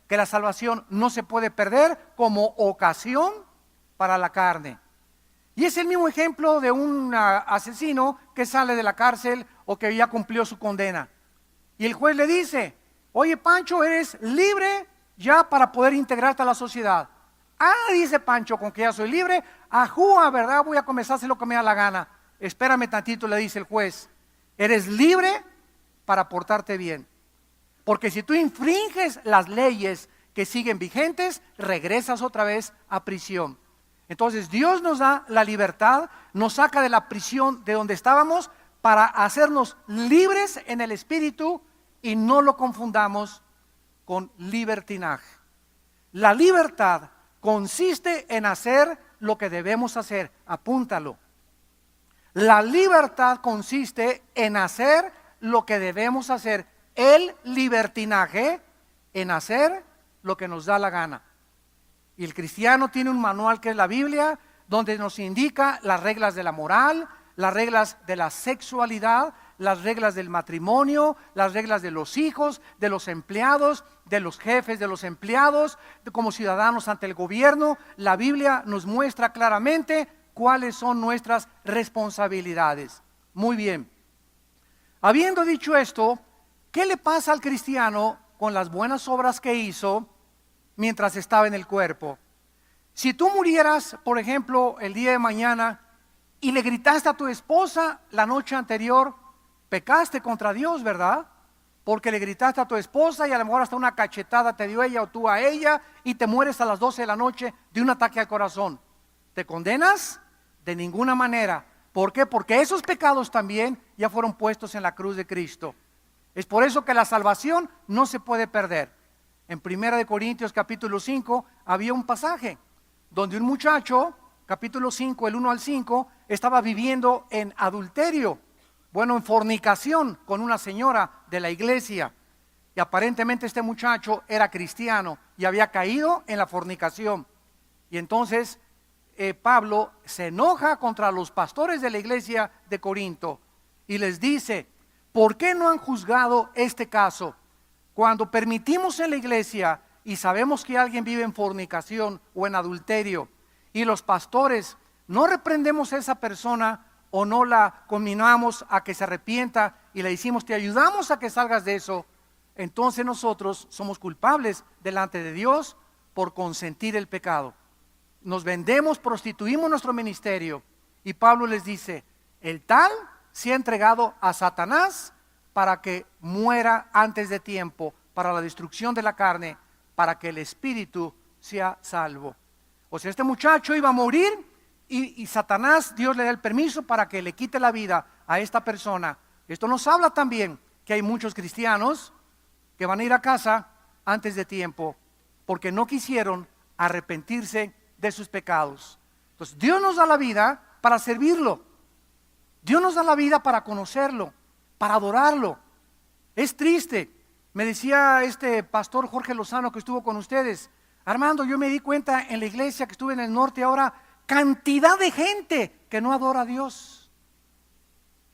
que la salvación no se puede perder como ocasión para la carne. Y es el mismo ejemplo de un asesino que sale de la cárcel o que ya cumplió su condena. Y el juez le dice: oye, Pancho, eres libre ya para poder integrarte a la sociedad. Dice Pancho, con que ya soy libre, ajúa, ¿verdad? Voy a comenzar a hacer lo que me da la gana. Espérame tantito, le dice el juez. Eres libre para portarte bien. Porque si tú infringes las leyes que siguen vigentes, regresas otra vez a prisión. Entonces Dios nos da la libertad, nos saca de la prisión de donde estábamos para hacernos libres en el espíritu y no lo confundamos con libertinaje. La libertad consiste en hacer lo que debemos hacer, apúntalo. La libertad consiste en hacer lo que debemos hacer. El libertinaje en hacer lo que nos da la gana. Y el cristiano tiene un manual que es la Biblia, donde nos indica las reglas de la moral, las reglas de la sexualidad, las reglas del matrimonio, las reglas de los hijos, de los empleados, de los jefes, de los empleados, como ciudadanos ante el gobierno. La Biblia nos muestra claramente cuáles son nuestras responsabilidades. Muy bien. Habiendo dicho esto, ¿qué le pasa al cristiano con las buenas obras que hizo mientras estaba en el cuerpo? Si tú murieras, por ejemplo, el día de mañana y le gritaste a tu esposa la noche anterior, pecaste contra Dios, ¿verdad? Porque le gritaste a tu esposa y a lo mejor hasta una cachetada te dio ella o tú a ella y te mueres a las 12 de la noche de un ataque al corazón. ¿Te condenas? De ninguna manera. ¿Por qué? Porque esos pecados también ya fueron puestos en la cruz de Cristo. Es por eso que la salvación no se puede perder. En 1 Corintios capítulo 5 había un pasaje donde un muchacho, capítulo 5, el 1 al 5, estaba viviendo en adulterio, en fornicación con una señora de la iglesia. Y aparentemente este muchacho era cristiano y había caído en la fornicación. Y entonces Pablo se enoja contra los pastores de la iglesia de Corinto y les dice: ¿por qué no han juzgado este caso? Cuando permitimos en la iglesia y sabemos que alguien vive en fornicación o en adulterio y los pastores no reprendemos a esa persona o no la conminamos a que se arrepienta y le decimos: te ayudamos a que salgas de eso, entonces nosotros somos culpables delante de Dios por consentir el pecado. Nos vendemos, prostituimos nuestro ministerio. Y Pablo les dice: el tal se ha entregado a Satanás para que muera antes de tiempo, para la destrucción de la carne, para que el espíritu sea salvo. O sea, este muchacho iba a morir y Satanás, Dios le da el permiso para que le quite la vida a esta persona. Esto nos habla también que hay muchos cristianos que van a ir a casa antes de tiempo porque no quisieron arrepentirse de sus pecados. Entonces Dios nos da la vida para servirlo. Dios nos da la vida para conocerlo, para adorarlo. Es triste. Me decía este pastor Jorge Lozano que estuvo con ustedes: Armando, yo me di cuenta en la iglesia que estuve en el norte ahora, cantidad de gente que no adora a Dios.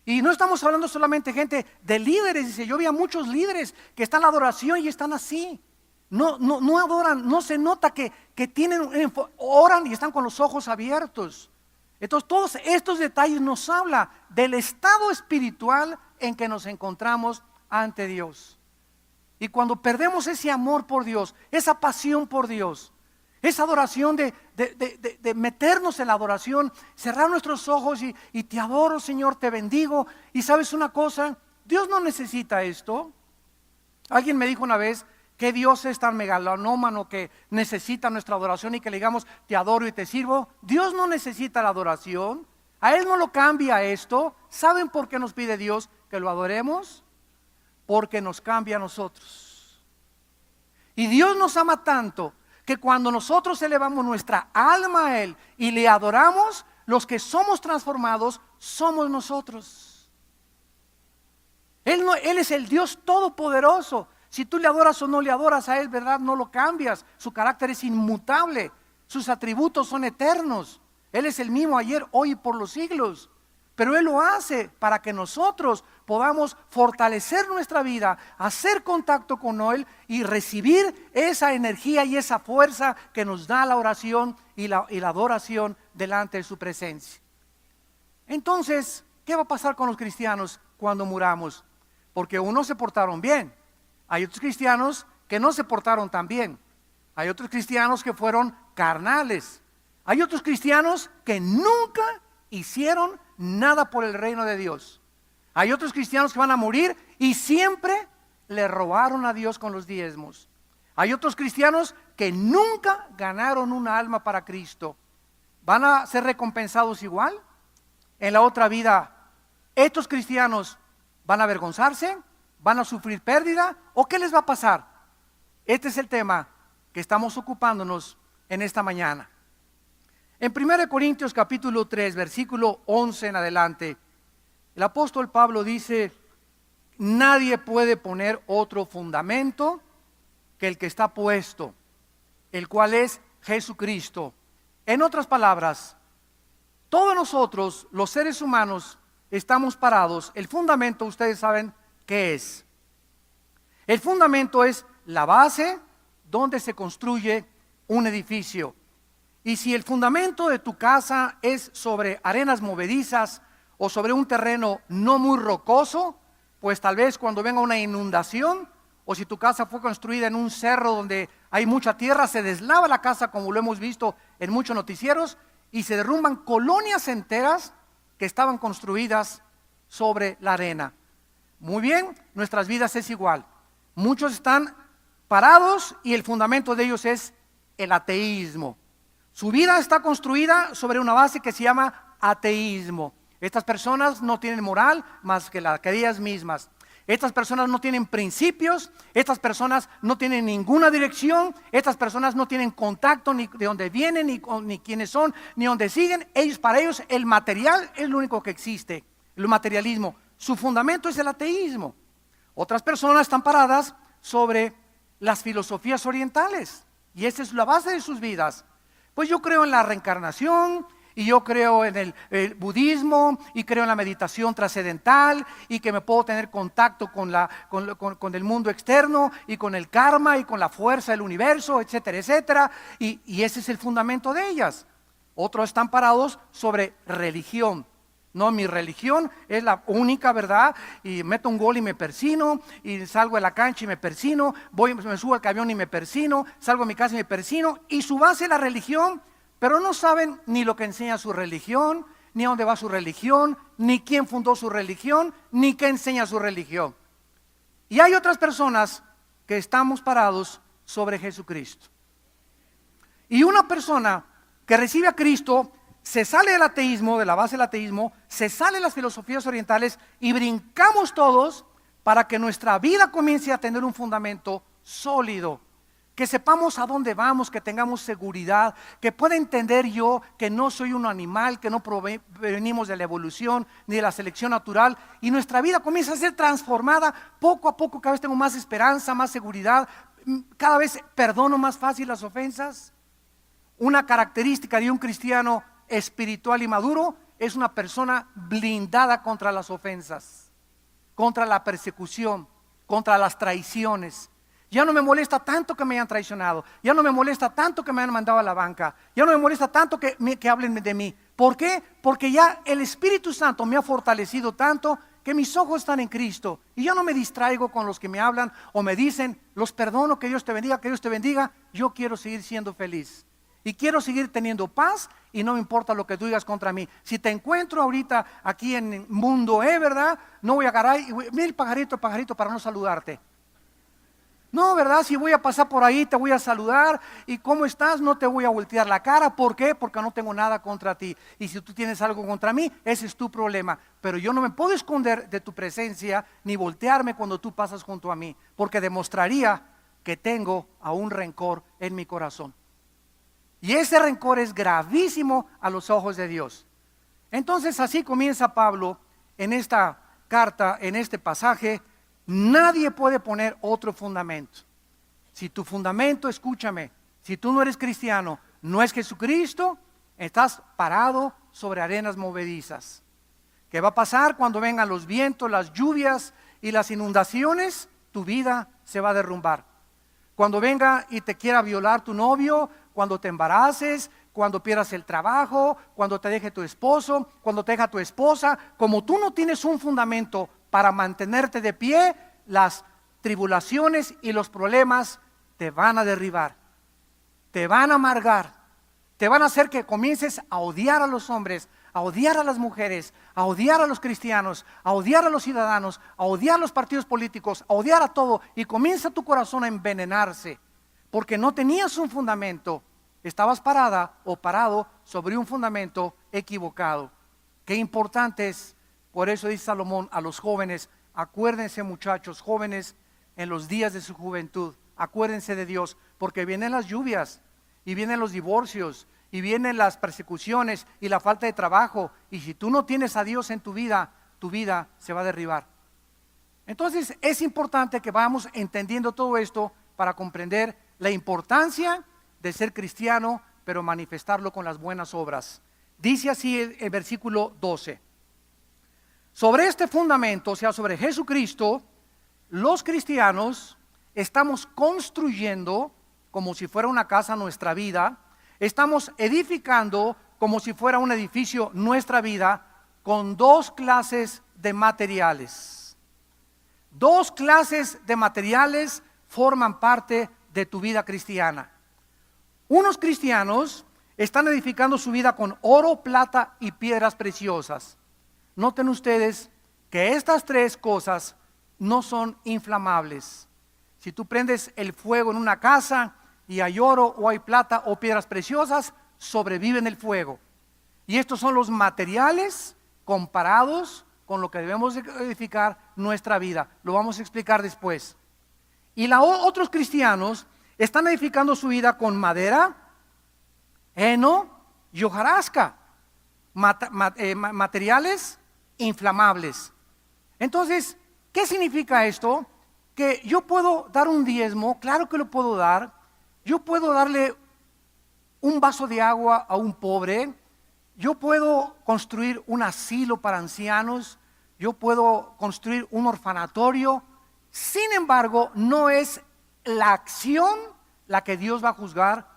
Y no estamos hablando solamente de gente de líderes. Dice: yo vi a muchos líderes que están en la adoración y están así. No adoran, no se nota que oran y están con los ojos abiertos. Entonces todos estos detalles nos hablan del estado espiritual en que nos encontramos ante Dios. Y cuando perdemos ese amor por Dios, esa pasión por Dios, esa adoración de meternos en la adoración, cerrar nuestros ojos y te adoro, Señor, te bendigo. Y sabes una cosa, Dios no necesita esto. Alguien me dijo una vez que Dios es tan megalómano que necesita nuestra adoración y que le digamos: te adoro y te sirvo. Dios no necesita la adoración. A Él no lo cambia esto. ¿Saben por qué nos pide Dios que lo adoremos? Porque nos cambia a nosotros. Y Dios nos ama tanto que cuando nosotros elevamos nuestra alma a Él y le adoramos, los que somos transformados somos nosotros. Él es el Dios todopoderoso. Si tú le adoras o no le adoras a Él, ¿verdad? No lo cambias. Su carácter es inmutable. Sus atributos son eternos. Él es el mismo ayer, hoy y por los siglos. Pero Él lo hace para que nosotros podamos fortalecer nuestra vida, hacer contacto con Él y recibir esa energía y esa fuerza que nos da la oración y la adoración delante de su presencia. Entonces, ¿qué va a pasar con los cristianos cuando muramos? Porque unos se portaron bien, hay otros cristianos que no se portaron tan bien, hay otros cristianos que fueron carnales, hay otros cristianos que nunca hicieron nada por el reino de Dios. Hay otros cristianos que van a morir y siempre le robaron a Dios con los diezmos. Hay otros cristianos que nunca ganaron una alma para Cristo. ¿Van a ser recompensados igual? En la otra vida, ¿estos cristianos van a avergonzarse? ¿Van a sufrir pérdida? ¿O qué les va a pasar? Este es el tema que estamos ocupándonos en esta mañana. En 1 Corintios capítulo 3, versículo 11 en adelante, el apóstol Pablo dice: nadie puede poner otro fundamento que el que está puesto, el cual es Jesucristo. En otras palabras, todos nosotros, los seres humanos, estamos parados. El fundamento, ustedes saben qué es. El fundamento es la base donde se construye un edificio. Y si el fundamento de tu casa es sobre arenas movedizas o sobre un terreno no muy rocoso, pues tal vez cuando venga una inundación, o si tu casa fue construida en un cerro donde hay mucha tierra, se deslava la casa, como lo hemos visto en muchos noticieros, y se derrumban colonias enteras que estaban construidas sobre la arena. Muy bien, nuestras vidas es igual. Muchos están parados y el fundamento de ellos es el ateísmo. Su vida está construida sobre una base que se llama ateísmo. Estas personas no tienen moral más que la que ellas mismas. Estas personas no tienen principios, estas personas no tienen ninguna dirección, estas personas no tienen contacto ni de dónde vienen, ni quiénes son, ni dónde siguen. Para ellos el material es lo único que existe, el materialismo. Su fundamento es el ateísmo. Otras personas están paradas sobre las filosofías orientales y esa es la base de sus vidas. Pues yo creo en la reencarnación, y yo creo en el budismo, y creo en la meditación trascendental, y que me puedo tener contacto con el mundo externo, y con el karma, y con la fuerza del universo, etcétera, etcétera. Y ese es el fundamento de ellas. Otros están parados sobre religión. No, mi religión es la única verdad, y meto un gol y me persino, y salgo de la cancha y me persino, me subo al camión y me persino, salgo de mi casa y me persino, y su base es la religión, pero no saben ni lo que enseña su religión, ni a dónde va su religión, ni quién fundó su religión, ni qué enseña su religión. Y hay otras personas que estamos parados sobre Jesucristo. Y una persona que recibe a Cristo se sale del ateísmo, de la base del ateísmo, se sale de las filosofías orientales y brincamos todos para que nuestra vida comience a tener un fundamento sólido, que sepamos a dónde vamos, que tengamos seguridad, que pueda entender yo que no soy un animal, que no venimos de la evolución ni de la selección natural, y nuestra vida comienza a ser transformada poco a poco. Cada vez tengo más esperanza, más seguridad, cada vez perdono más fácil las ofensas. Una característica de un cristiano espiritual y maduro es una persona blindada contra las ofensas, contra la persecución, contra las traiciones. Ya no me molesta tanto que me hayan traicionado, ya no me molesta tanto que me hayan mandado a la banca, ya no me molesta tanto que hablen de mí. ¿Por qué? Porque ya el Espíritu Santo me ha fortalecido tanto que mis ojos están en Cristo y ya no me distraigo con los que me hablan o me dicen: los perdono, que Dios te bendiga, que Dios te bendiga. Yo quiero seguir siendo feliz y quiero seguir teniendo paz, y no me importa lo que tú digas contra mí. Si te encuentro ahorita aquí en Mundo ¿verdad? No voy a agarrar y mira el pajarito para no saludarte. No, ¿verdad? Si voy a pasar por ahí te voy a saludar, y ¿cómo estás? No te voy a voltear la cara. ¿Por qué? Porque no tengo nada contra ti, y si tú tienes algo contra mí, ese es tu problema. Pero yo no me puedo esconder de tu presencia ni voltearme cuando tú pasas junto a mí, porque demostraría que tengo aún rencor en mi corazón. Y ese rencor es gravísimo a los ojos de Dios. Entonces así comienza Pablo en esta carta, en este pasaje. Nadie puede poner otro fundamento. Si tu fundamento, escúchame, si tú no eres cristiano, no es Jesucristo, estás parado sobre arenas movedizas. ¿Qué va a pasar cuando vengan los vientos, las lluvias y las inundaciones? Tu vida se va a derrumbar. Cuando venga y te quiera violar tu novio, cuando te embaraces, cuando pierdas el trabajo, cuando te deje tu esposo, cuando te deja tu esposa, como tú no tienes un fundamento para mantenerte de pie, las tribulaciones y los problemas te van a derribar, te van a amargar, te van a hacer que comiences a odiar a los hombres, a odiar a las mujeres, a odiar a los cristianos, a odiar a los ciudadanos, a odiar a los partidos políticos, a odiar a todo, y comienza tu corazón a envenenarse, porque no tenías un fundamento, estabas parada o parado sobre un fundamento equivocado. Qué importante es, por eso dice Salomón a los jóvenes: acuérdense, muchachos jóvenes, en los días de su juventud, acuérdense de Dios, porque vienen las lluvias, y vienen los divorcios, y vienen las persecuciones y la falta de trabajo, y si tú no tienes a Dios en tu vida se va a derribar. Entonces es importante que vamos entendiendo todo esto para comprender la importancia de ser cristiano, pero manifestarlo con las buenas obras. Dice así el versículo 12: sobre este fundamento, o sea, sobre Jesucristo, los cristianos estamos construyendo como si fuera una casa nuestra vida. Estamos edificando como si fuera un edificio nuestra vida, con dos clases de materiales. Dos clases de materiales forman parte de tu vida cristiana. Unos cristianos están edificando su vida con oro, plata y piedras preciosas. Noten ustedes que estas tres cosas no son inflamables. Si tú prendes el fuego en una casa y hay oro o hay plata o piedras preciosas, sobreviven el fuego. Y estos son los materiales comparados con lo que debemos edificar nuestra vida. Lo vamos a explicar después. Y otros cristianos están edificando su vida con madera, heno y hojarasca, materiales inflamables. Entonces, ¿qué significa esto? Que yo puedo dar un diezmo, claro que lo puedo dar. Yo puedo darle un vaso de agua a un pobre. Yo puedo construir un asilo para ancianos. Yo puedo construir un orfanatorio. Sin embargo, no es la acción la que Dios va a juzgar,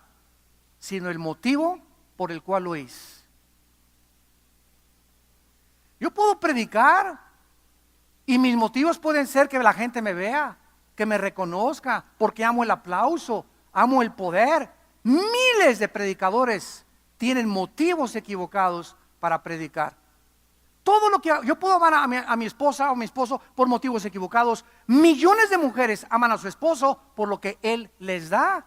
sino el motivo por el cual lo hice. Yo puedo predicar y mis motivos pueden ser que la gente me vea, que me reconozca, porque amo el aplauso, amo el poder. Miles de predicadores tienen motivos equivocados para predicar. Todo lo que yo puedo amar a mi esposa o mi esposo por motivos equivocados. Millones de mujeres aman a su esposo por lo que él les da.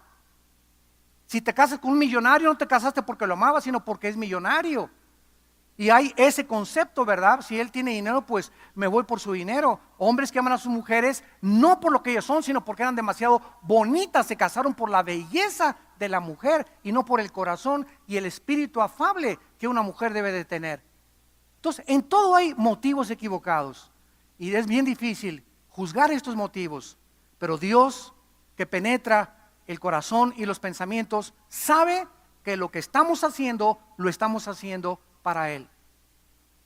Si te casas con un millonario, no te casaste porque lo amabas, sino porque es millonario. Y hay ese concepto, ¿verdad? Si él tiene dinero, pues me voy por su dinero. Hombres que aman a sus mujeres no por lo que ellas son, sino porque eran demasiado bonitas. Se casaron por la belleza de la mujer y no por el corazón y el espíritu afable que una mujer debe de tener. Entonces, en todo hay motivos equivocados. Y es bien difícil juzgar estos motivos. Pero Dios, que penetra el corazón y los pensamientos, sabe que lo que estamos haciendo, lo estamos haciendo para Él.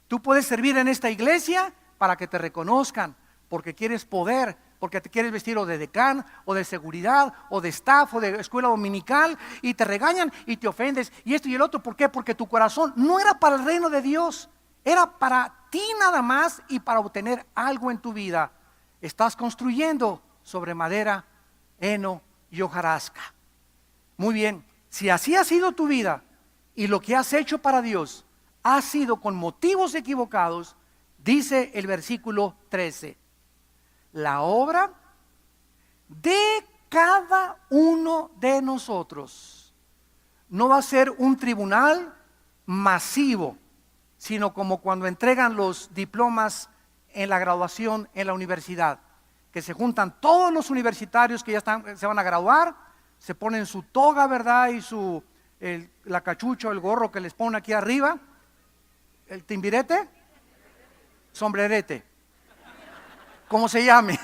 Tú puedes servir en esta iglesia para que te reconozcan, porque quieres poder, porque te quieres vestir o de decán, o de seguridad, o de staff, o de escuela dominical, y te regañan y te ofendes, y esto y el otro. ¿Por qué? Porque tu corazón no era para el reino de Dios, era para ti nada más y para obtener algo en tu vida. Estás construyendo sobre madera, heno y hojarasca. Muy bien, si así ha sido tu vida y lo que has hecho para Dios ha sido con motivos equivocados, dice el versículo 13: la obra de cada uno de nosotros no va a ser un tribunal masivo, sino como cuando entregan los diplomas en la graduación en la universidad, que se juntan todos los universitarios que ya se van a graduar, se ponen su toga, ¿verdad? Y la cachucha o el gorro que les pone aquí arriba, el timbirete, sombrerete, como se llame.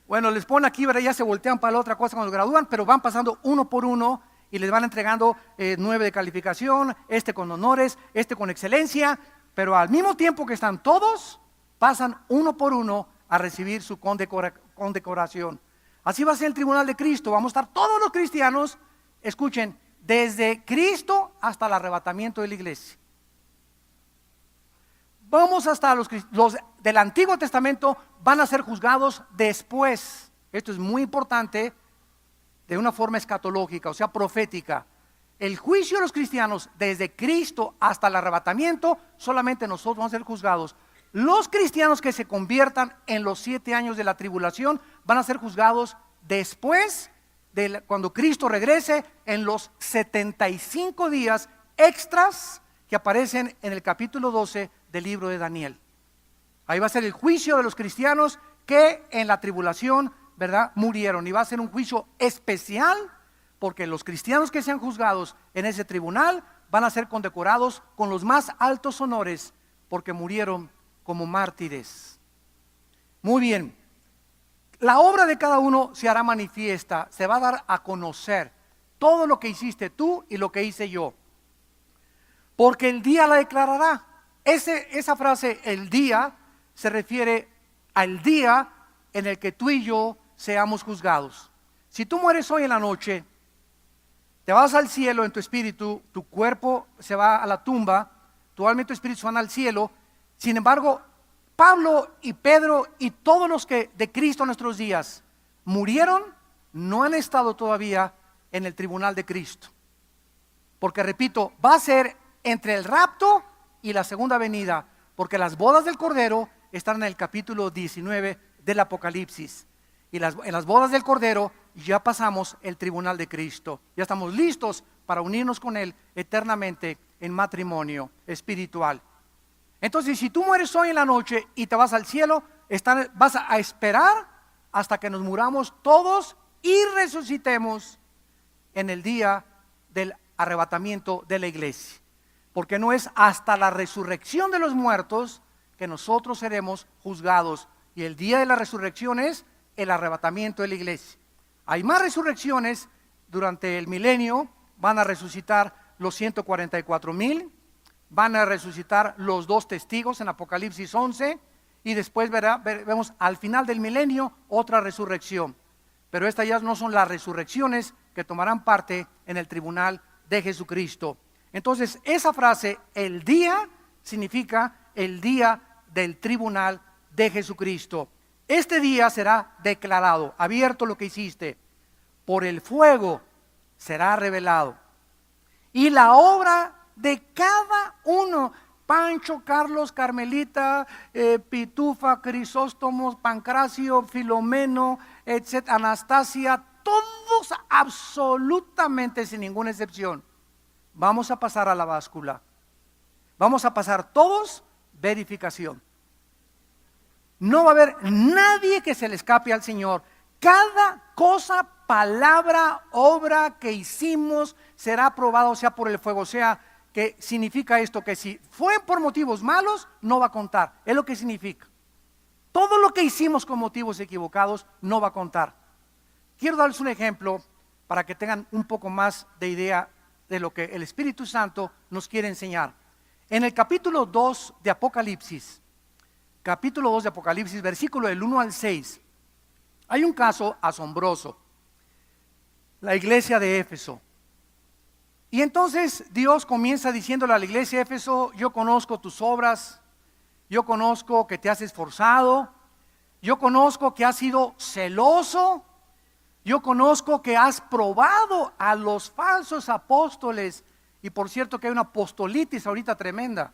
Bueno, les pone aquí, ¿verdad? Ya se voltean para la otra cosa cuando gradúan, pero van pasando uno por uno y les van entregando 9 de calificación, este con honores, este con excelencia. pero al mismo tiempo que están todos, pasan uno por uno a recibir su condecoración. Así va a ser el tribunal de Cristo. Vamos a estar todos los cristianos, escuchen, desde Cristo hasta el arrebatamiento de la iglesia. Vamos hasta los del Antiguo Testamento van a ser juzgados después. Esto es muy importante, de una forma escatológica, o sea, profética. El juicio de los cristianos desde Cristo hasta el arrebatamiento, solamente nosotros vamos a ser juzgados. Los cristianos que se conviertan en los 7 años de la tribulación van a ser juzgados después de cuando Cristo regrese, en los 75 días extras que aparecen en el capítulo 12 del libro de Daniel. Ahí va a ser el juicio de los cristianos que en la tribulación, ¿verdad?, murieron, y va a ser un juicio especial, porque los cristianos que sean juzgados en ese tribunal van a ser condecorados con los más altos honores, porque murieron como mártires. Muy bien, la obra de cada uno se hará manifiesta, se va a dar a conocer todo lo que hiciste tú y lo que hice yo, porque el día la declarará. Esa frase, el día, se refiere al día en el que tú y yo seamos juzgados. Si tú mueres hoy en la noche, te vas al cielo en tu espíritu, tu cuerpo se va a la tumba, tu alma y tu espíritu van al cielo. Sin embargo, Pablo y Pedro y todos los que de Cristo en nuestros días murieron, no han estado todavía en el tribunal de Cristo. Porque repito, va a ser entre el rapto y la segunda venida, porque las bodas del Cordero están en el capítulo 19 del Apocalipsis. Y en las bodas del Cordero ya pasamos el tribunal de Cristo. Ya estamos listos para unirnos con Él eternamente en matrimonio espiritual. Entonces, si tú mueres hoy en la noche y te vas al cielo, vas a esperar hasta que nos muramos todos y resucitemos en el día del arrebatamiento de la iglesia. Porque no es hasta la resurrección de los muertos que nosotros seremos juzgados. Y el día de la resurrección es el arrebatamiento de la iglesia. Hay más resurrecciones durante el milenio. Van a resucitar los 144,000. Van a resucitar los 2 testigos en Apocalipsis 11. Y después vemos al final del milenio otra resurrección. Pero estas ya no son las resurrecciones que tomarán parte en el tribunal de Jesucristo. Entonces, esa frase, el día, significa el día del tribunal de Jesucristo. Este día será declarado, abierto lo que hiciste, por el fuego será revelado. Y la obra de cada uno, Pancho, Carlos, Carmelita, Pitufa, Crisóstomo, Pancracio, Filomeno, etc., Anastasia, todos absolutamente sin ninguna excepción, vamos a pasar a la báscula. Vamos a pasar todos verificación. No va a haber nadie que se le escape al Señor. Cada cosa, palabra, obra que hicimos será probado, sea por el fuego. O sea, que significa esto, que si fue por motivos malos, no va a contar. Es lo que significa. Todo lo que hicimos con motivos equivocados no va a contar. Quiero darles un ejemplo para que tengan un poco más de idea de lo que el Espíritu Santo nos quiere enseñar. En el capítulo 2 de Apocalipsis, versículo del 1 al 6, hay un caso asombroso. La iglesia de Éfeso. Y entonces Dios comienza diciéndole a la iglesia de Éfeso: yo conozco tus obras, yo conozco que te has esforzado, yo conozco que has sido celoso, yo conozco que has probado a los falsos apóstoles. Y por cierto que hay una apostolitis ahorita tremenda,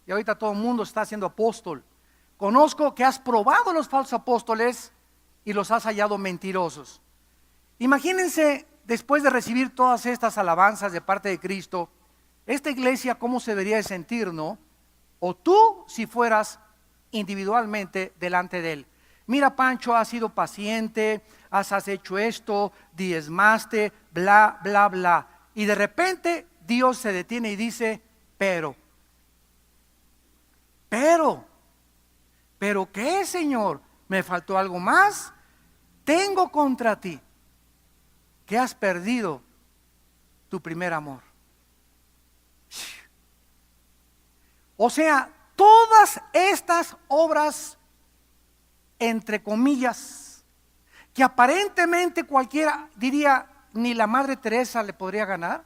y ahorita todo el mundo está haciendo apóstol. Conozco que has probado a los falsos apóstoles y los has hallado mentirosos. Imagínense, después de recibir todas estas alabanzas de parte de Cristo, esta iglesia cómo se debería de sentir, ¿no? O tú si fueras individualmente delante de Él. Mira, Pancho, has sido paciente, has hecho esto, diezmaste, bla, bla, bla. Y de repente Dios se detiene y dice: pero ¿qué, Señor? ¿Me faltó algo más? Tengo contra ti que has perdido tu primer amor. O sea, todas estas obras, entre comillas, que aparentemente cualquiera diría, ni la Madre Teresa le podría ganar,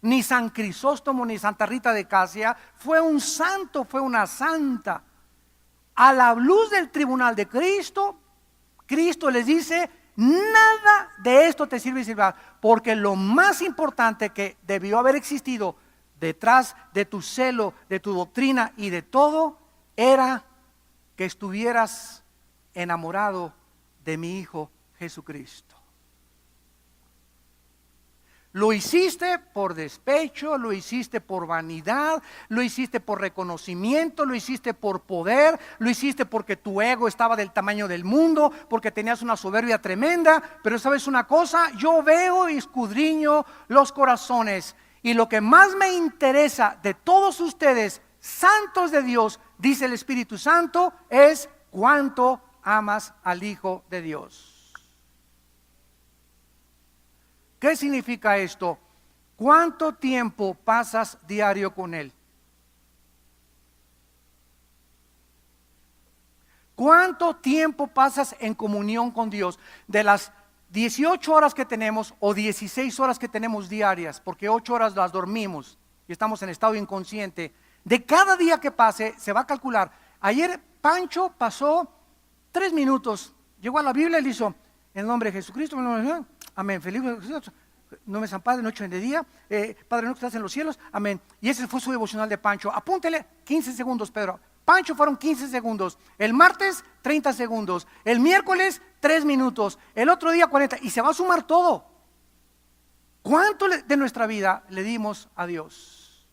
ni San Crisóstomo, ni Santa Rita de Casia, fue un santo, fue una santa. A la luz del tribunal de Cristo, Cristo les dice, nada de esto te sirve y sirva, porque lo más importante que debió haber existido detrás de tu celo, de tu doctrina y de todo, era que estuvieras enamorado de mi Hijo Jesucristo. Lo hiciste por despecho, lo hiciste por vanidad, lo hiciste por reconocimiento, lo hiciste por poder, lo hiciste porque tu ego estaba del tamaño del mundo, porque tenías una soberbia tremenda. Pero ¿sabes una cosa? Yo veo y escudriño los corazones, y lo que más me interesa de todos ustedes, santos de Dios, dice el Espíritu Santo, es cuánto amas al Hijo de Dios. ¿Qué significa esto? ¿Cuánto tiempo pasas diario con Él? ¿Cuánto tiempo pasas en comunión con Dios? De las 18 horas que tenemos o 16 horas que tenemos diarias, porque 8 horas las dormimos y estamos en estado inconsciente, de cada día que pase se va a calcular. Ayer Pancho pasó 3 minutos, llegó a la Biblia y le hizo, en nombre de Jesucristo, amén, feliz no me Padre, noche de día, Padre nuestro que estás en los cielos, amén. Y ese fue su devocional de Pancho. Apúntele 15 segundos, Pedro. Pancho fueron 15 segundos, el martes 30 segundos, el miércoles 3 minutos, el otro día 40, y se va a sumar todo. ¿Cuánto de nuestra vida le dimos a Dios?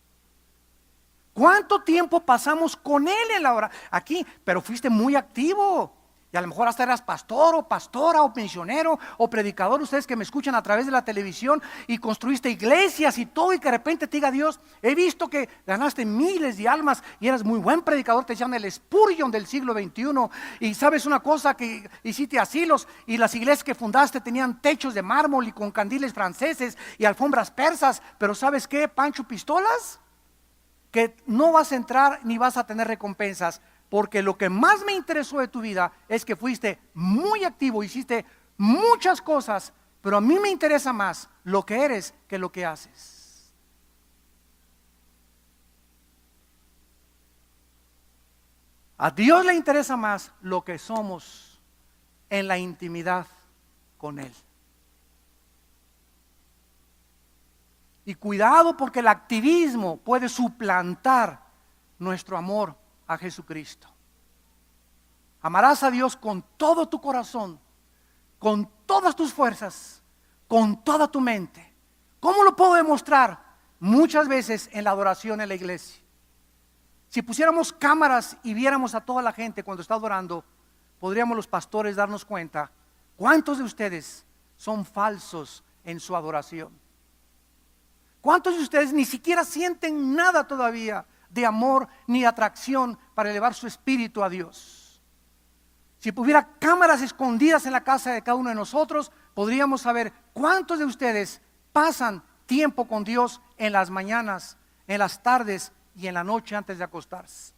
¿Cuánto tiempo pasamos con Él en la hora? Aquí, pero fuiste muy activo. Y a lo mejor hasta eras pastor o pastora o pensionero o predicador, ustedes que me escuchan a través de la televisión, y construiste iglesias y todo, y que de repente te diga Dios, he visto que ganaste miles de almas y eras muy buen predicador, te llaman el Spurgeon del siglo XXI, y sabes una cosa, que hiciste asilos y las iglesias que fundaste tenían techos de mármol y con candiles franceses y alfombras persas, pero ¿sabes qué, Pancho Pistolas? Que no vas a entrar ni vas a tener recompensas. Porque lo que más me interesó de tu vida es que fuiste muy activo, hiciste muchas cosas, pero a mí me interesa más lo que eres que lo que haces. A Dios le interesa más lo que somos en la intimidad con Él. Y cuidado, porque el activismo puede suplantar nuestro amor a Jesucristo. Amarás a Dios con todo tu corazón, con todas tus fuerzas, con toda tu mente. ¿Cómo lo puedo demostrar? Muchas veces en la adoración en la iglesia. Si pusiéramos cámaras y viéramos a toda la gente cuando está adorando, podríamos los pastores darnos cuenta cuántos de ustedes son falsos en su adoración. ¿Cuántos de ustedes ni siquiera sienten nada todavía de amor ni atracción para elevar su espíritu a Dios? Si hubiera cámaras escondidas en la casa de cada uno de nosotros, podríamos saber cuántos de ustedes pasan tiempo con Dios en las mañanas, en las tardes y en la noche antes de acostarse.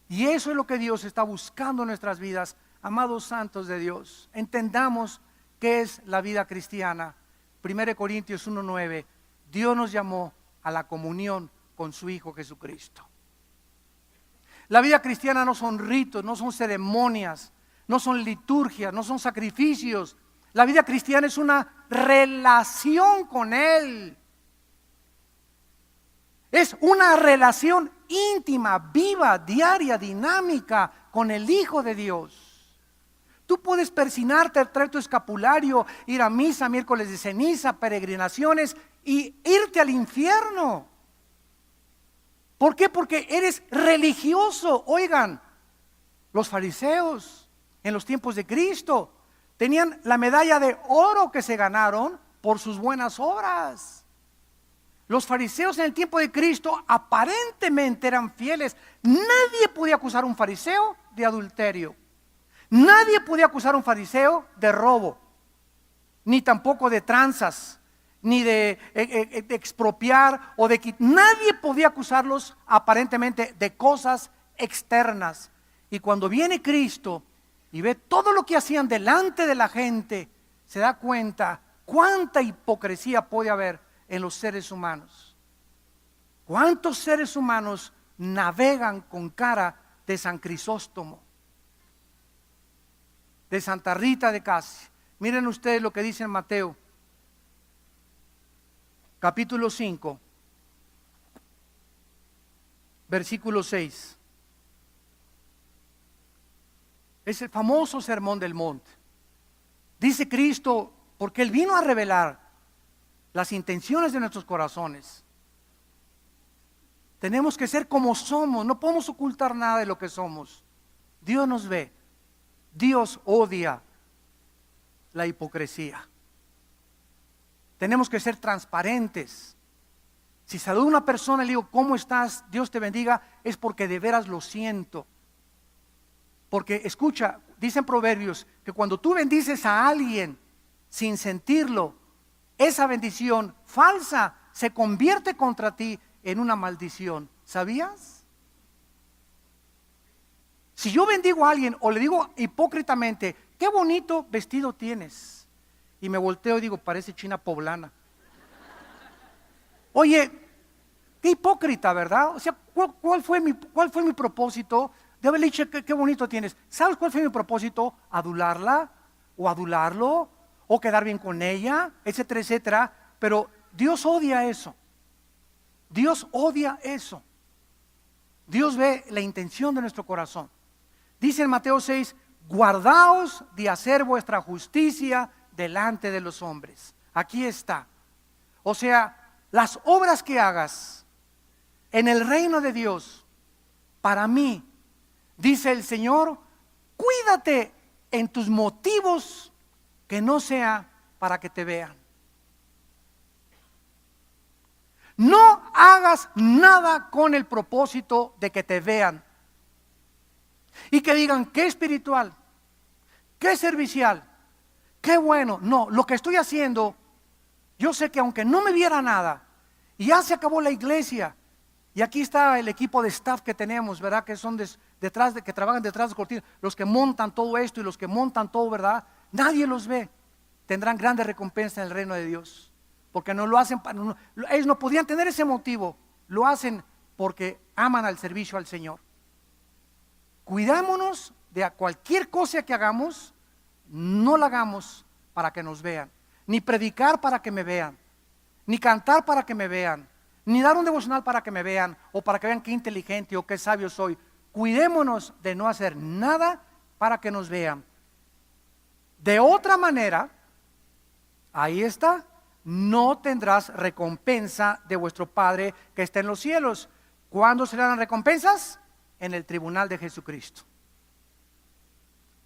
Y eso es lo que Dios está buscando en nuestras vidas, amados santos de Dios. Entendamos qué es la vida cristiana. 1 Corintios 1:9, Dios nos llamó a la comunión con su Hijo Jesucristo. La vida cristiana no son ritos, no son ceremonias, no son liturgias, no son sacrificios. La vida cristiana es una relación con Él. Es una relación íntima, viva, diaria, dinámica con el Hijo de Dios. Tú puedes persinarte, traer tu escapulario, ir a misa, miércoles de ceniza, peregrinaciones y irte al infierno. ¿Por qué? Porque eres religioso. Oigan, los fariseos en los tiempos de Cristo tenían la medalla de oro que se ganaron por sus buenas obras. Los fariseos en el tiempo de Cristo aparentemente eran fieles. Nadie podía acusar a un fariseo de adulterio. Nadie podía acusar a un fariseo de robo, ni tampoco de tranzas, ni de expropiar o de quitar. Nadie podía acusarlos aparentemente de cosas externas. Y cuando viene Cristo y ve todo lo que hacían delante de la gente, se da cuenta cuánta hipocresía puede haber en los seres humanos. ¿Cuántos seres humanos navegan con cara de San Crisóstomo, de Santa Rita de Casi? Miren ustedes lo que dice en Mateo, capítulo 5, versículo 6. Es el famoso sermón del monte. Dice Cristo, porque Él vino a revelar las intenciones de nuestros corazones. Tenemos que ser como somos, no podemos ocultar nada de lo que somos. Dios nos ve, Dios odia la hipocresía. Tenemos que ser transparentes. Si saludo a una persona y le digo, ¿cómo estás? Dios te bendiga, es porque de veras lo siento. Porque escucha, dicen Proverbios que cuando tú bendices a alguien sin sentirlo, esa bendición falsa se convierte contra ti en una maldición. ¿Sabías? Si yo bendigo a alguien o le digo hipócritamente, qué bonito vestido tienes, y me volteo y digo, parece china poblana. Oye, qué hipócrita, ¿verdad? O sea, ¿cuál fue mi propósito de haberle dicho qué bonito tienes? ¿Sabes cuál fue mi propósito? Adularla o adularlo o quedar bien con ella, etcétera, etcétera. Pero Dios odia eso. Dios odia eso. Dios ve la intención de nuestro corazón. Dice en Mateo 6, guardaos de hacer vuestra justicia delante de los hombres. Aquí está. O sea, las obras que hagas en el reino de Dios, para mí, dice el Señor, cuídate en tus motivos que no sea para que te vean. No hagas nada con el propósito de que te vean y que digan qué espiritual, qué servicial, qué bueno. No, lo que estoy haciendo, yo sé que aunque no me viera nada, y ya se acabó la iglesia, y aquí está el equipo de staff que tenemos, ¿verdad? Que son que trabajan detrás de cortinas, los que montan todo esto y los que montan todo, ¿verdad? Nadie los ve. Tendrán grandes recompensas en el reino de Dios, porque no lo hacen ellos no podían tener ese motivo, lo hacen porque aman al servicio al Señor. Cuidémonos de cualquier cosa que hagamos, no la hagamos para que nos vean, ni predicar para que me vean, ni cantar para que me vean, ni dar un devocional para que me vean, o para que vean qué inteligente o qué sabio soy. Cuidémonos de no hacer nada para que nos vean. De otra manera, ahí está, no tendrás recompensa de vuestro Padre que está en los cielos. ¿Cuándo serán las recompensas? En el tribunal de Jesucristo.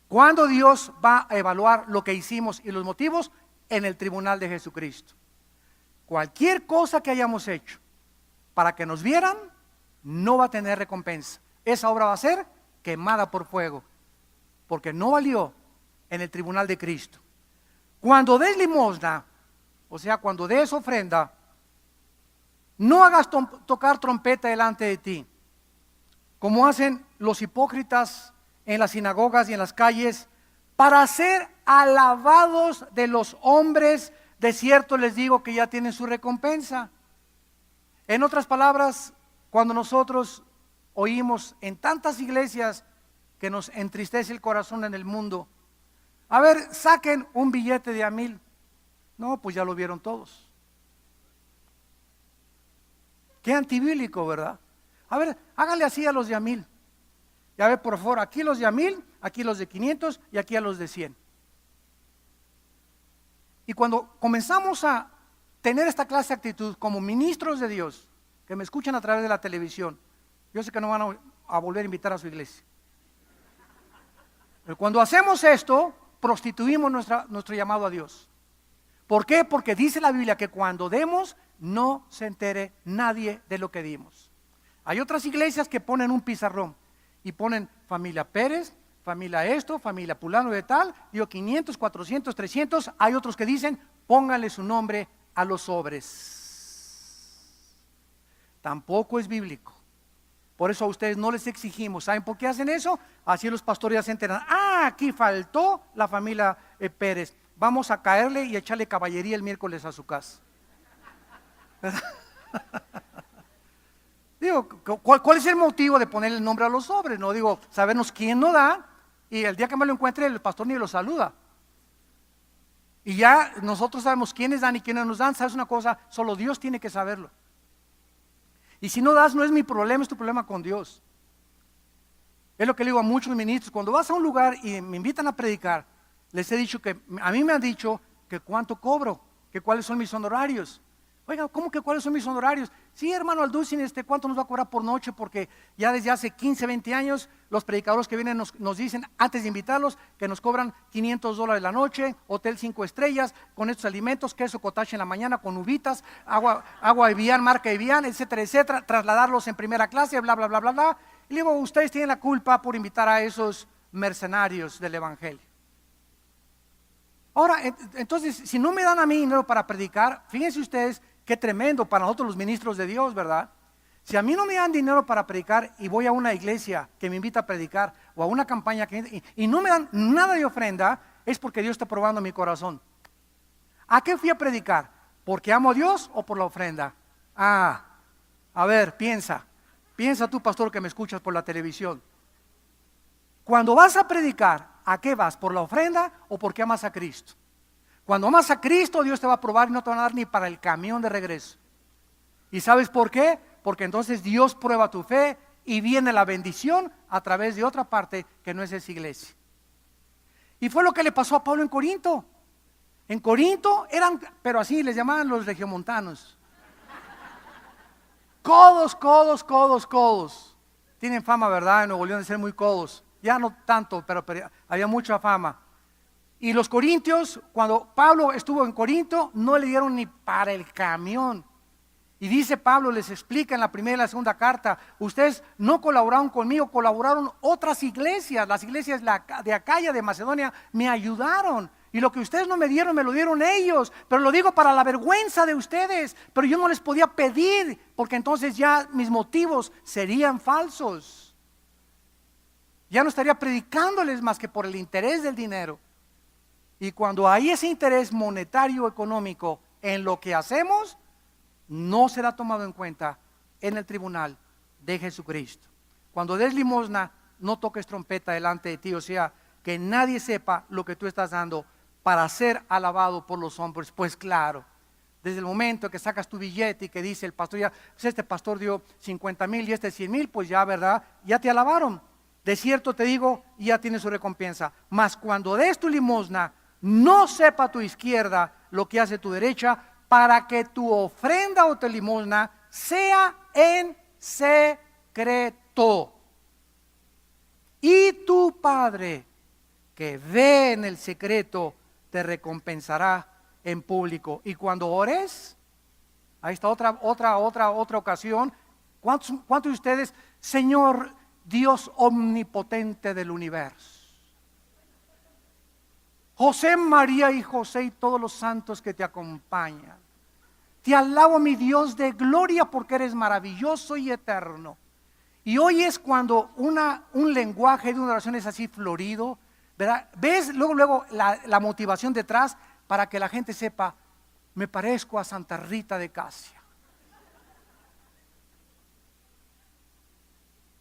¿Cuándo Dios va a evaluar lo que hicimos y los motivos? En el tribunal de Jesucristo. Cualquier cosa que hayamos hecho para que nos vieran, no va a tener recompensa. Esa obra va a ser quemada por fuego, porque no valió en el tribunal de Cristo. Cuando des limosna, o sea, cuando des ofrenda, no hagas tocar trompeta delante de ti, como hacen los hipócritas en las sinagogas y en las calles, para ser alabados de los hombres. De cierto les digo que ya tienen su recompensa. En otras palabras, cuando nosotros oímos en tantas iglesias que nos entristece el corazón en el mundo, a ver, saquen un billete de $1,000. No, pues ya lo vieron todos. Qué antibíblico, ¿verdad? A ver, háganle así a los de $1,000. Ya ve, por favor, aquí los de $1,000, aquí los de 500 y aquí a los de 100. Y cuando comenzamos a tener esta clase de actitud como ministros de Dios, que me escuchan a través de la televisión, yo sé que no van a volver a invitar a su iglesia. Pero cuando hacemos esto, prostituimos nuestro llamado a Dios. ¿Por qué? Porque dice la Biblia que cuando demos, no se entere nadie de lo que dimos. Hay otras iglesias que ponen un pizarrón y ponen familia Pérez, familia esto, familia Pulano de tal, digo 500, 400, 300. Hay otros que dicen, pónganle su nombre a los sobres. Tampoco es bíblico. Por eso a ustedes no les exigimos. ¿Saben por qué hacen eso? Así los pastores ya se enteran. Aquí faltó la familia Pérez. Vamos a caerle y echarle caballería el miércoles a su casa. Digo, ¿cuál es el motivo de ponerle el nombre a los sobres? No digo, sabernos quién no da, y el día que me lo encuentre el pastor ni lo saluda. Y ya nosotros sabemos quiénes dan y quiénes nos dan. ¿Sabes una cosa? Solo Dios tiene que saberlo. Y si no das, no es mi problema, es tu problema con Dios. Es lo que le digo a muchos ministros. Cuando vas a un lugar y me invitan a predicar, les he dicho que, a mí me han dicho que cuánto cobro, que cuáles son mis honorarios. Oiga, ¿cómo que cuáles son mis honorarios? Sí, hermano Alducin, ¿cuánto nos va a cobrar por noche? Porque ya desde hace 15, 20 años, los predicadores que vienen nos dicen, antes de invitarlos, que nos cobran $500 la noche, hotel 5 estrellas, con estos alimentos, queso cottage en la mañana, con uvitas, agua Evian, marca Evian, etcétera, trasladarlos en primera clase, bla, bla, bla, bla, bla. Y le digo, ustedes tienen la culpa por invitar a esos mercenarios del evangelio. Ahora, entonces, si no me dan a mí dinero para predicar, fíjense ustedes, qué tremendo para nosotros los ministros de Dios, ¿verdad? Si a mí no me dan dinero para predicar y voy a una iglesia que me invita a predicar o a una campaña y no me dan nada de ofrenda, es porque Dios está probando mi corazón. ¿A qué fui a predicar? ¿Porque amo a Dios o por la ofrenda? A ver, piensa tú, pastor, que me escuchas por la televisión. Cuando vas a predicar, ¿a qué vas? ¿Por la ofrenda o porque amas a Cristo? Cuando amas a Cristo, Dios te va a probar y no te va a dar ni para el camión de regreso. ¿Y sabes por qué? Porque entonces Dios prueba tu fe y viene la bendición a través de otra parte que no es esa iglesia. Y fue lo que le pasó a Pablo en Corinto. En Corinto eran, pero así les llamaban los regiomontanos. Codos. Tienen fama, ¿verdad? En Nuevo León de ser muy codos. Ya no tanto, pero había mucha fama. Y los corintios, cuando Pablo estuvo en Corinto, no le dieron ni para el camión. Y dice Pablo, les explica en la primera y la segunda carta, ustedes no colaboraron conmigo, colaboraron otras iglesias. Las iglesias de Acaya, de Macedonia, me ayudaron. Y lo que ustedes no me dieron, me lo dieron ellos. Pero lo digo para la vergüenza de ustedes. Pero yo no les podía pedir, porque entonces ya mis motivos serían falsos. Ya no estaría predicándoles más que por el interés del dinero. Y cuando hay ese interés monetario económico en lo que hacemos, no será tomado en cuenta en el tribunal de Jesucristo. Cuando des limosna, no toques trompeta delante de ti, o sea, que nadie sepa lo que tú estás dando para ser alabado por los hombres. Pues claro, desde el momento que sacas tu billete y que dice el pastor, ya, pues este pastor dio 50,000 y este 100,000, pues ya, ¿verdad? Ya te alabaron. De cierto te digo, ya tienes su recompensa. Mas cuando des tu limosna, no sepa tu izquierda lo que hace tu derecha, para que tu ofrenda o tu limosna sea en secreto. Y tu Padre que ve en el secreto te recompensará en público. Y cuando ores, ahí está otra ocasión. ¿Cuántos de ustedes, Señor Dios omnipotente del universo? José, María y José y todos los santos que te acompañan. Te alabo, mi Dios de gloria, porque eres maravilloso y eterno. Y hoy es cuando un lenguaje de una oración es así florido, ¿verdad? ¿Ves luego la motivación detrás? Para que la gente sepa, me parezco a Santa Rita de Casia.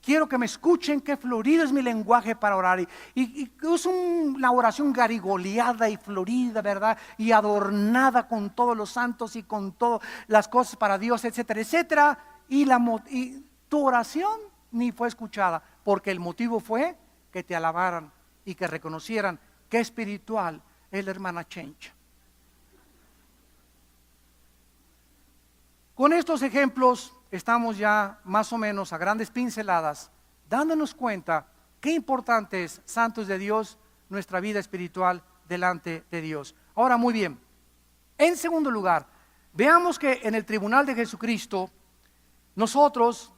Quiero que me escuchen qué florido es mi lenguaje para orar. Y es una oración garigoleada y florida, ¿verdad? Y adornada con todos los santos y con todas las cosas para Dios, etcétera, etcétera. Y tu oración ni fue escuchada, porque el motivo fue que te alabaran y que reconocieran qué espiritual es la hermana Chencha. Con estos ejemplos estamos ya más o menos a grandes pinceladas dándonos cuenta qué importante es, santos de Dios, nuestra vida espiritual delante de Dios. Ahora, muy bien, en segundo lugar, veamos que en el tribunal de Jesucristo nosotros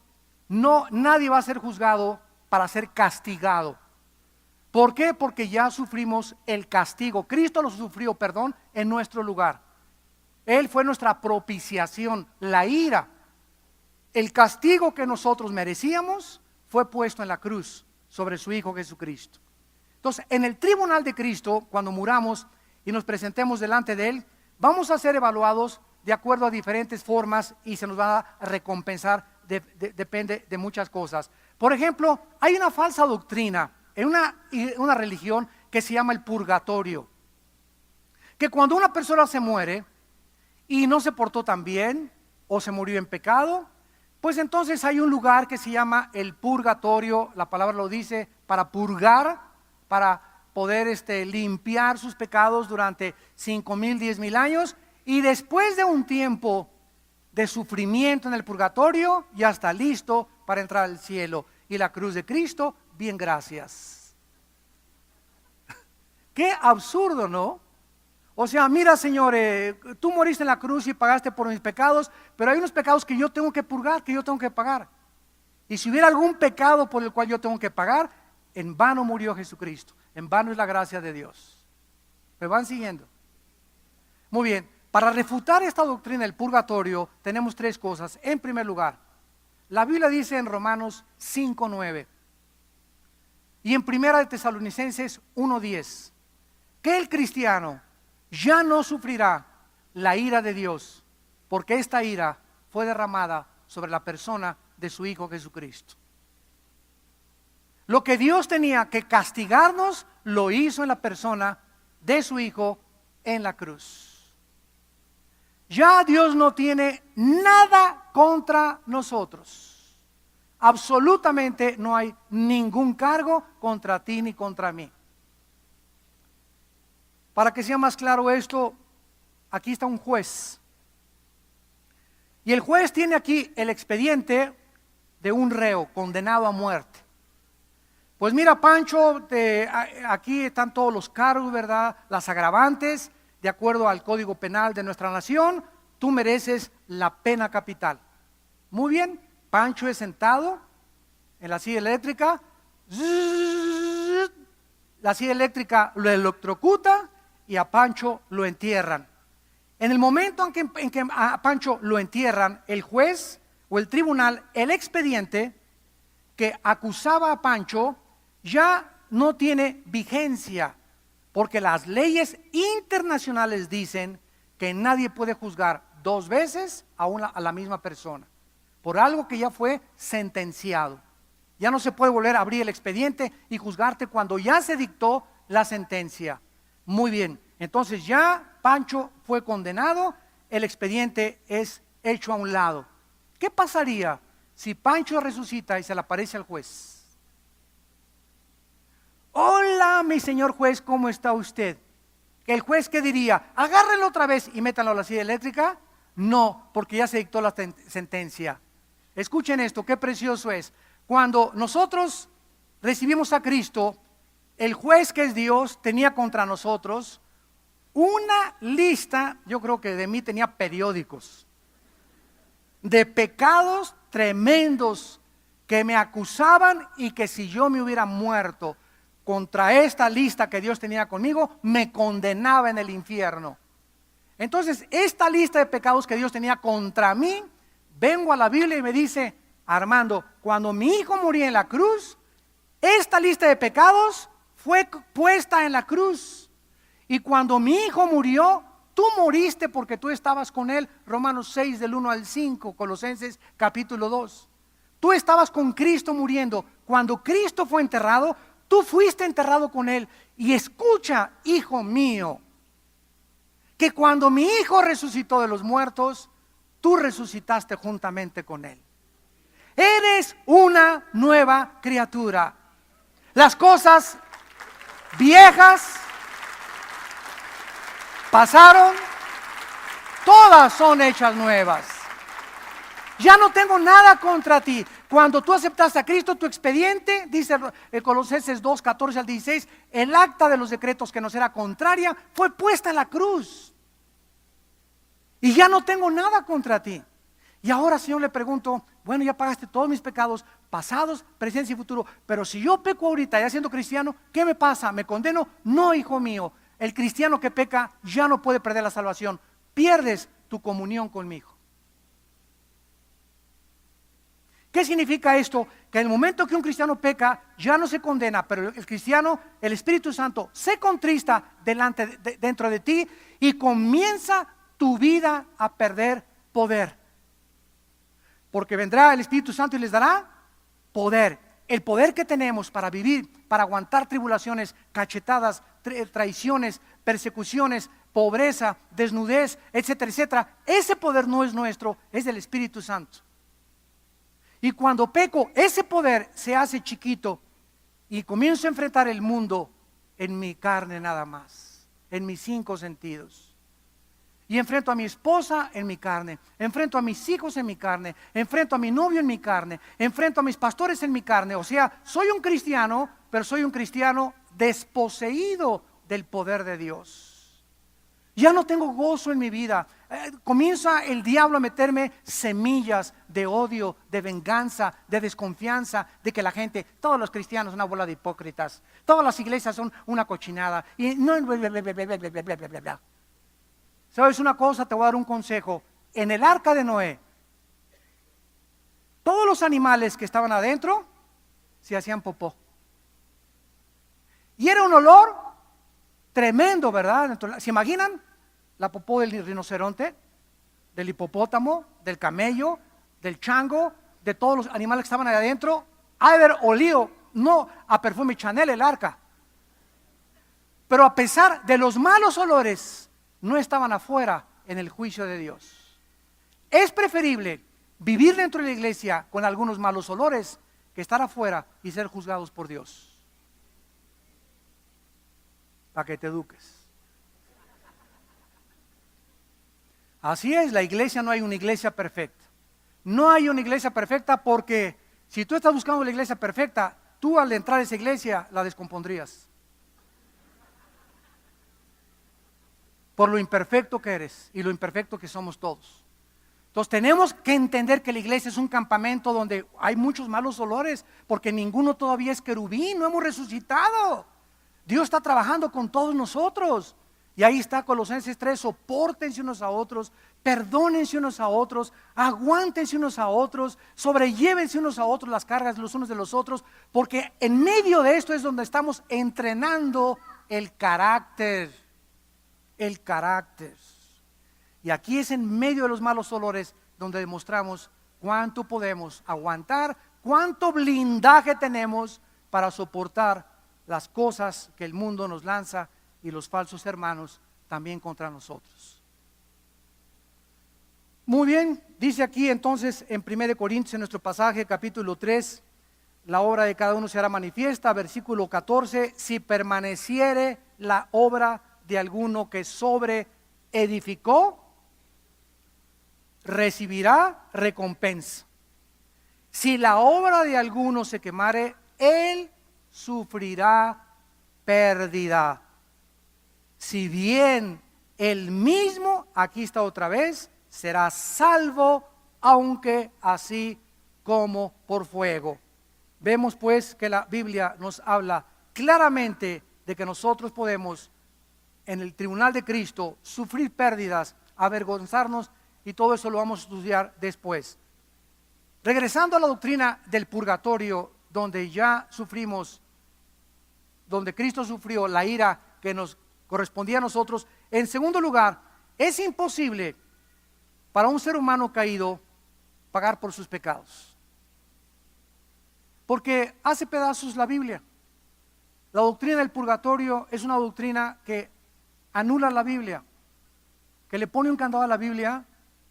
nadie va a ser juzgado para ser castigado. ¿Por qué? Porque ya sufrimos el castigo. Cristo lo sufrió, en nuestro lugar. Él fue nuestra propiciación, la ira. El castigo que nosotros merecíamos fue puesto en la cruz sobre su Hijo Jesucristo. Entonces, en el tribunal de Cristo, cuando muramos y nos presentemos delante de Él, vamos a ser evaluados de acuerdo a diferentes formas y se nos va a recompensar, depende de muchas cosas. Por ejemplo, hay una falsa doctrina en una religión que se llama el purgatorio, que cuando una persona se muere y no se portó tan bien o se murió en pecado, pues entonces hay un lugar que se llama el purgatorio, la palabra lo dice, para purgar, para poder limpiar sus pecados durante 5,000, 10,000 años, y después de un tiempo de sufrimiento en el purgatorio, ya está listo para entrar al cielo. Y la cruz de Cristo, bien, gracias. Qué absurdo, ¿no? O sea, mira, Señor, tú moriste en la cruz y pagaste por mis pecados, pero hay unos pecados que yo tengo que purgar, que yo tengo que pagar. Y si hubiera algún pecado por el cual yo tengo que pagar, en vano murió Jesucristo, en vano es la gracia de Dios. ¿Me van siguiendo? Muy bien, para refutar esta doctrina del purgatorio tenemos tres cosas. En primer lugar, la Biblia dice en Romanos 5:9 y en Primera de Tesalonicenses 1:10 que el cristiano ya no sufrirá la ira de Dios, porque esta ira fue derramada sobre la persona de su Hijo Jesucristo. Lo que Dios tenía que castigarnos, lo hizo en la persona de su Hijo en la cruz. Ya Dios no tiene nada contra nosotros. Absolutamente no hay ningún cargo contra ti ni contra mí. Para que sea más claro esto, aquí está un juez. Y el juez tiene aquí el expediente de un reo condenado a muerte. Pues mira, Pancho, aquí están todos los cargos, ¿verdad? Las agravantes, de acuerdo al Código Penal de nuestra nación, tú mereces la pena capital. Muy bien, Pancho es sentado en la silla eléctrica, la silla eléctrica lo electrocuta y a Pancho lo entierran. En el momento en que a Pancho lo entierran, el juez o el tribunal, el expediente que acusaba a Pancho ya no tiene vigencia, porque las leyes internacionales dicen que nadie puede juzgar dos veces a la misma persona por algo que ya fue sentenciado. Ya no se puede volver a abrir el expediente y juzgarte cuando ya se dictó la sentencia. Muy bien, entonces ya Pancho fue condenado, el expediente es hecho a un lado. ¿Qué pasaría si Pancho resucita y se le aparece al juez? Hola, mi señor juez, ¿cómo está usted? ¿El juez qué diría? ¿Agárrenlo otra vez y métanlo a la silla eléctrica? No, porque ya se dictó la sentencia. Escuchen esto, qué precioso es. Cuando nosotros recibimos a Cristo, el juez que es Dios tenía contra nosotros una lista, yo creo que de mí tenía periódicos, de pecados tremendos que me acusaban y que si yo me hubiera muerto contra esta lista que Dios tenía conmigo, me condenaba en el infierno. Entonces, esta lista de pecados que Dios tenía contra mí, vengo a la Biblia y me dice, Armando, cuando mi hijo murió en la cruz, esta lista de pecados fue puesta en la cruz. Y cuando mi hijo murió, tú moriste porque tú estabas con él. Romanos 6 del 1 al 5, Colosenses capítulo 2. Tú estabas con Cristo muriendo. Cuando Cristo fue enterrado, tú fuiste enterrado con él. Y escucha, hijo mío, que cuando mi hijo resucitó de los muertos, tú resucitaste juntamente con él. Eres una nueva criatura. Las cosas viejas pasaron, todas son hechas nuevas. Ya no tengo nada contra ti. Cuando tú aceptaste a Cristo, tu expediente, dice Colosenses 2, 14 al 16, el acta de los decretos que nos era contraria fue puesta en la cruz. Y ya no tengo nada contra ti. Y ahora, Señor, le pregunto, bueno, ya pagaste todos mis pecados, pasados, presentes y futuros, pero si yo peco ahorita ya siendo cristiano, ¿qué me pasa? ¿Me condeno? No, hijo mío, el cristiano que peca ya no puede perder la salvación. pierdes tu comunión conmigo. ¿Qué significa esto? Que en el momento que un cristiano peca, ya no se condena, pero el cristiano, el Espíritu Santo, se contrista dentro de ti y comienza tu vida a perder poder. Porque vendrá el Espíritu Santo y les dará poder. El poder que tenemos para vivir, para aguantar tribulaciones, cachetadas, traiciones, persecuciones, pobreza, desnudez, etcétera, etcétera. Ese poder no es nuestro, es del Espíritu Santo. Y cuando peco, ese poder se hace chiquito y comienzo a enfrentar el mundo en mi carne nada más, en mis 5 sentidos. Y enfrento a mi esposa en mi carne, enfrento a mis hijos en mi carne, enfrento a mi novio en mi carne, enfrento a mis pastores en mi carne. O sea, soy un cristiano, pero soy un cristiano desposeído del poder de Dios. Ya no tengo gozo en mi vida. Comienza el diablo a meterme semillas de odio, de venganza, de desconfianza, de que la gente, todos los cristianos son una bola de hipócritas, todas las iglesias son una cochinada. Y no, ¿sabes una cosa? Te voy a dar un consejo. En el arca de Noé, todos los animales que estaban adentro se hacían popó. Y era un olor tremendo, ¿verdad? ¿Se imaginan la popó del rinoceronte, del hipopótamo, del camello, del chango, de todos los animales que estaban ahí adentro? Ha de haber olido, no a perfume Chanel el arca, pero a pesar de los malos olores, no estaban afuera en el juicio de Dios. Es preferible vivir dentro de la iglesia con algunos malos olores que estar afuera y ser juzgados por Dios. Para que te eduques. Así es, la iglesia no hay una iglesia perfecta. No hay una iglesia perfecta porque si tú estás buscando la iglesia perfecta, tú al entrar a esa iglesia la descompondrías. Por lo imperfecto que eres y lo imperfecto que somos todos. Entonces tenemos que entender que la iglesia es un campamento donde hay muchos malos olores porque ninguno todavía es querubín, no hemos resucitado. Dios está trabajando con todos nosotros. Y ahí está Colosenses 3, sopórtense unos a otros, perdónense unos a otros, aguántense unos a otros, sobrellévense unos a otros las cargas los unos de los otros, porque en medio de esto es donde estamos entrenando el carácter. El carácter. Y aquí es en medio de los malos olores donde demostramos cuánto podemos aguantar, cuánto blindaje tenemos para soportar las cosas que el mundo nos lanza y los falsos hermanos también contra nosotros. Muy bien, dice aquí entonces en 1 Corintios, en nuestro pasaje, capítulo 3, la obra de cada uno se hará manifiesta, versículo 14, si permaneciere la obra de alguno que sobre edificó, recibirá recompensa. Si la obra de alguno se quemare, él sufrirá pérdida. Si bien él mismo, aquí está otra vez, será salvo, aunque así como por fuego. Vemos pues que la Biblia nos habla claramente de que nosotros podemos en el tribunal de Cristo sufrir pérdidas, avergonzarnos, y todo eso lo vamos a estudiar después. Regresando a la doctrina del purgatorio, donde ya sufrimos, donde Cristo sufrió la ira que nos correspondía a nosotros. En segundo lugar, es imposible para un ser humano caído pagar por sus pecados, porque hace pedazos la Biblia. La doctrina del purgatorio es una doctrina que anula la Biblia, que le pone un candado a la Biblia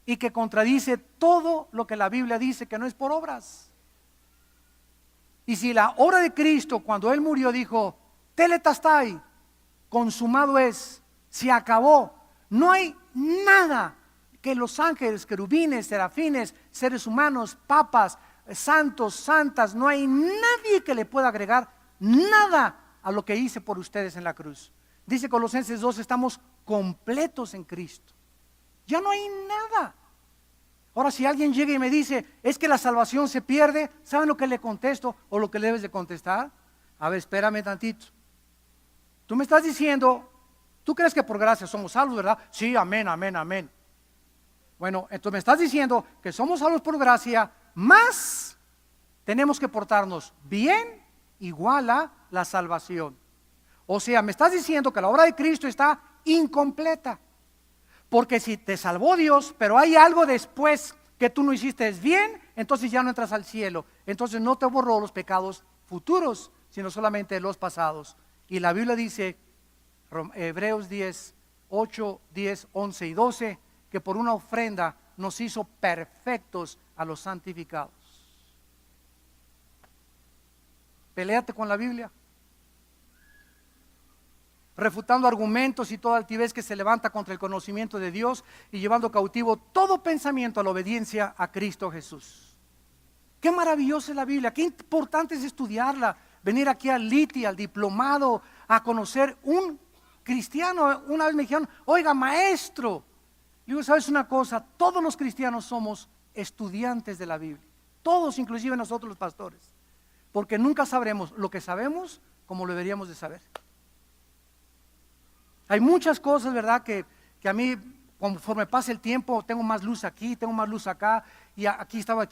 y que contradice todo lo que la Biblia dice que no es por obras. Y si la obra de Cristo, cuando Él murió, dijo, tetelestai, consumado es, se acabó, no hay nada que los ángeles, querubines, serafines, seres humanos, papas, santos, santas, no hay nadie que le pueda agregar nada a lo que hice por ustedes en la cruz. Dice Colosenses 2, estamos completos en Cristo. Ya no hay nada. Ahora, si alguien llega y me dice, es que la salvación se pierde, ¿saben lo que le contesto o lo que le debes de contestar? A ver, espérame tantito. Tú me estás diciendo ¿Tú crees que por gracia somos salvos, verdad? Sí, amén, amén, amén. Bueno, entonces me estás diciendo que somos salvos por gracia, más tenemos que portarnos bien, igual a la salvación. O sea, me estás diciendo que la obra de Cristo está incompleta. Porque si te salvó Dios, pero hay algo después que tú no hiciste bien, entonces ya no entras al cielo. Entonces no te borró los pecados futuros, sino solamente los pasados. Y la Biblia dice, Hebreos 10, 8, 10, 11 y 12, que por una ofrenda nos hizo perfectos a los santificados. Peléate con la Biblia, refutando argumentos y toda altivez que se levanta contra el conocimiento de Dios y llevando cautivo todo pensamiento a la obediencia a Cristo Jesús. Qué maravillosa es la Biblia, qué importante es estudiarla, venir aquí al LITI, al diplomado, a conocer un cristiano. Una vez me dijeron, oiga maestro, digo, ¿sabes una cosa? Todos los cristianos somos estudiantes de la Biblia, todos, inclusive nosotros los pastores, porque nunca sabremos lo que sabemos como lo deberíamos de saber. Hay muchas cosas, ¿verdad? Que a mí, conforme pasa el tiempo, tengo más luz aquí, tengo más luz acá, y aquí estaba